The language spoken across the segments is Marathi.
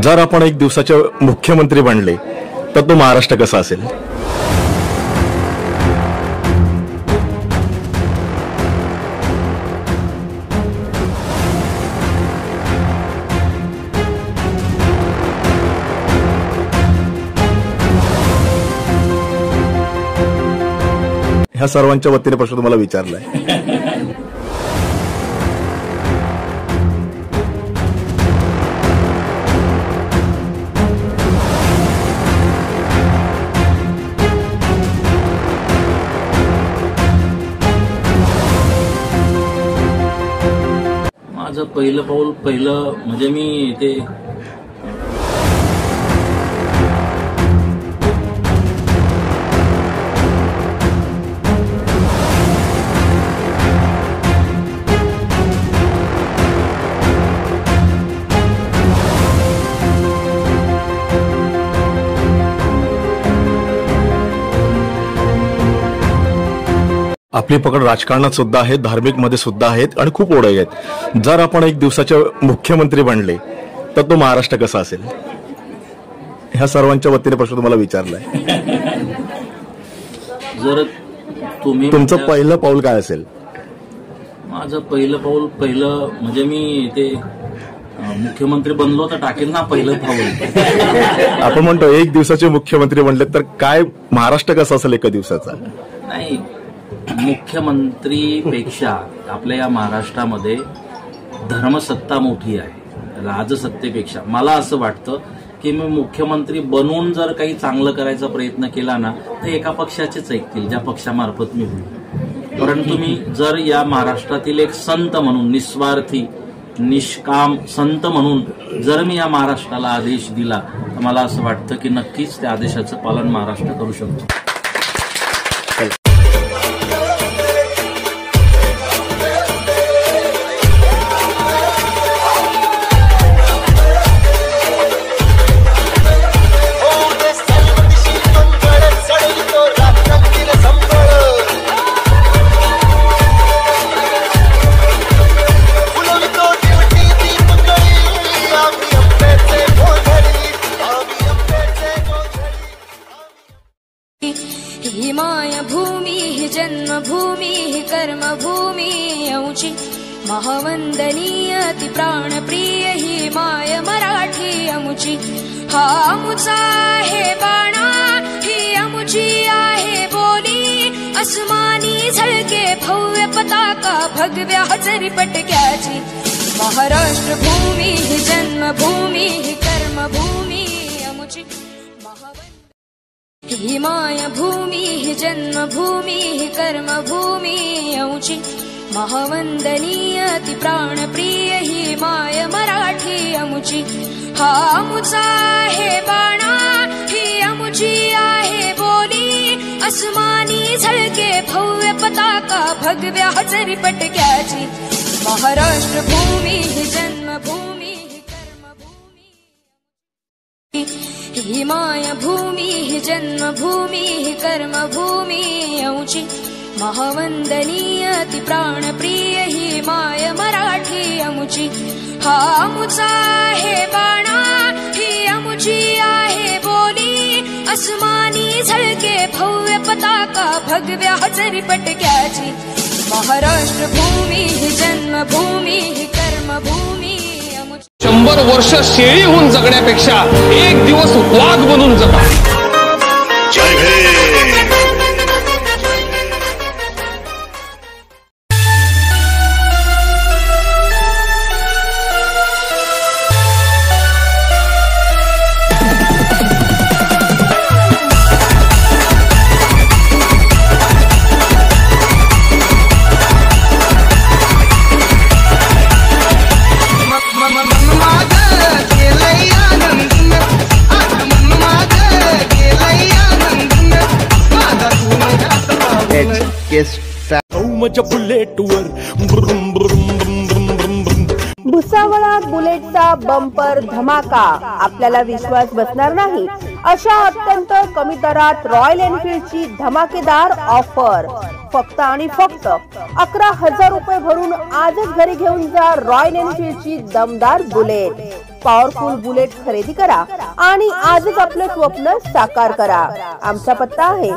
जर आपण एक दिवसाचे मुख्यमंत्री बनले तर तो महाराष्ट्र कसा असेल? ह्या सर्वांच्या वतीने प्रश्न तुम्हाला विचारलाय. माझं पहिलं पाऊल म्हणजे मी ते आपली पकड राजकारणात सुद्धा आहे, धार्मिक मध्ये सुद्धा आहेत आणि खूप ओढ आहेत. जर आपण एक दिवसाचे मुख्यमंत्री बनले तर तो महाराष्ट्र कसा असेल? ह्या सर्वांच्या वतीने प्रश्न तुम्हाला विचारलाय. जर तुमचं पहिलं पाऊल काय असेल? माझं पहिलं पाऊल म्हणजे मी ते मुख्यमंत्री बनलो तर टाकेल ना पहिलं पाऊल. आपण म्हणतो एक दिवसाचे मुख्यमंत्री बनले तर काय महाराष्ट्र कसा असेल एका दिवसाचा? नाही, मुख्यमंत्रीपेक्षा आपल्या या महाराष्ट्रामध्ये धर्मसत्ता मोठी आहे राजसत्तेपेक्षा. मला असं वाटतं की मी मुख्यमंत्री बनून जर काही चांगलं करायचा प्रयत्न केला ना तर एका पक्षाचेच ऐकतील, ज्या पक्षामार्फत मी होईल. परंतु मी जर या महाराष्ट्रातील एक संत म्हणून, निस्वार्थी निष्काम संत म्हणून जर मी या महाराष्ट्राला आदेश दिला तर मला असं वाटतं की नक्कीच त्या आदेशाचं पालन महाराष्ट्र करू शकतो. ही मायभूमी ही जन्मभूमी ही कर्मभूमी यौची महावंदनीय ती प्राणप्रिय ही माय मराठी अमुची. हा अमुचा आहे बाणा ही अमुची आहे बोली, अस्मानी झळके भव्य पताका भगव्या हजरी पटक्याची. महाराष्ट्र भूमी ही जन्मभूमी ही कर्मभूमी अमुची ही मायभूमी ही जन्मभूमी ही कर्मभूमी यौची महावंदनीय ती प्राणप्रिय ही माय मराठी अमुची. हा अमुचा आहे बाणा ही अमुची आहे बोली, अस्मानी झळके भव्य पताका भगव्या हजरी पटक्याची. महाराष्ट्र भूमी ही जन्मभूमी ही कर्मभूमी ही मायभूमी ही जन्मभूमी ही कर्मभूमी यौची महावंदनीय ती प्राणप्रिय ही माय मराठी अमुची. हा अमुचा आहे बाणा ही अमुची आहे बोली, अस्मानी झळके भव्य पताका भगव्या हजरी पटक्याची. महाराष्ट्र भूमी ही जन्मभूमी ही कर्मभूमी. 100 वर्ष शेळी होऊन जगण्यापेक्षा एक दिवस वाघ बनून जगा. जय भीम. भुसावळात बुलेटचा बंपर धमाका. आपल्याला विश्वास बसणार नाही अशा अत्यंत कमी दरात रॉयल एनफील्डची धमाकेदार ऑफर. फक्त आणि फक्त 11,000 रुपये भरून आजच घरी घेऊन जा रॉयल एनफील्डची दमदार बुलेट. पॉवरफुल बुलेट खरेदी करा आणि आजच आपलं स्वप्न साकार करा. आमचा पत्ता आहे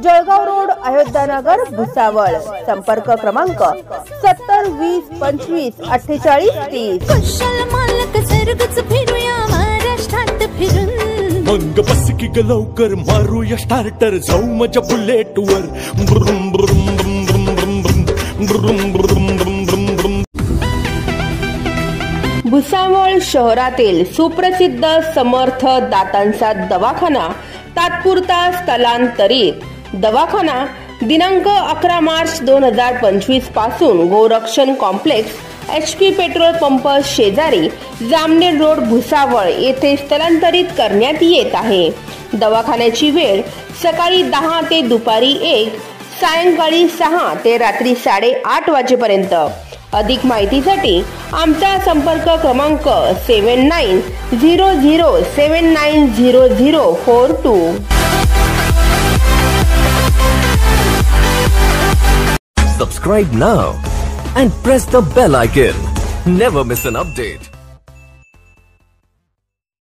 जळगाव रोड, अयोध्यानगर, भुसावळ. संपर्क क्रमांक 70 20 25 48 30. कुशल मालक सर्गच फिरूया महाराष्ट्रात फिरून. मग बस की ग लवकर मारूया स्टार्टर, जाऊ माझ्या बुलेट वर. ब्रुम ब्रुम ब्रुम ब्रुम ब्रुम ब्रुम ब्रुम ब्रुम ब्रुम ब्रुम. भुसावळ शहरातील सुप्रसिद्ध समर्थ दातांचा दवाखाना तात्पुरता स्थलांतरित. दवाखाना दिनांक 11 मार्च 2025 पासून गोरक्षण कॉम्प्लेक्स, HP पेट्रोल पंप शेजारी, जामनेर रोड, भुसावळ येथे स्थलांतरित करण्यात येत आहे. दवाखान्याची वेळ सकाळी 10 ते दुपारी 1, सायंकाळी 6 ते रात्री 8:30 वाजेपर्यंत. अधिक माहितीसाठी आमचा संपर्क क्रमांक 7900790042. Subscribe now and press the bell icon. Never miss an update.